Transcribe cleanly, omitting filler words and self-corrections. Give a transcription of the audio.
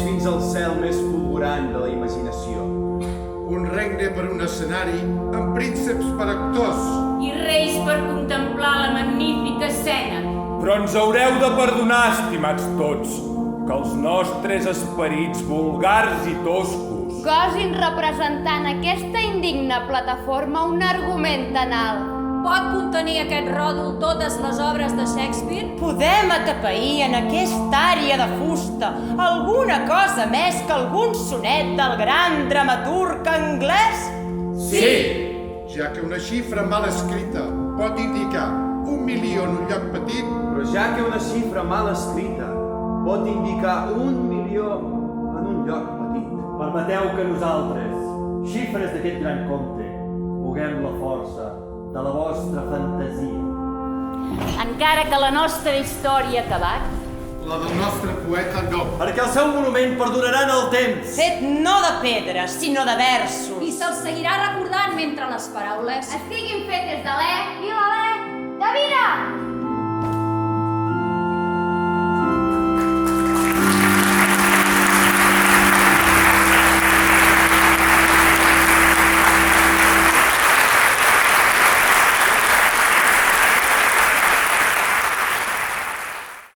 fins al cel més fulgurant de la imaginació. Un regne per un escenari, amb prínceps per actors. I reis per contemplar la magnífica escena. Però ens haureu de perdonar, estimats tots, que els nostres esperits vulgars i toscos gosin representant aquesta indigna plataforma un argument tan alt. Pot contenir aquest ròdol totes les obres de Shakespeare? Podem atapeir en aquesta àrea de fusta alguna cosa més que algun sonet del gran dramaturg anglès? Sí! Ja que una xifra mal escrita pot indicar 1 milió en un lloc petit, Però ja que una xifra mal escrita pot indicar 1 milió en un lloc petit. Permeteu que nosaltres, xifres d'aquest gran conte, puguem la força de la vostra fantasia. Encara que la nostra història ha acabat, la del nostre poeta no. Perquè el seu monument perdurarà en el temps. Fet no de pedra, sinó de versos. i se'l seguirà recordant mentre les paraules Estiguin fetes de l'E i la l'E de vida!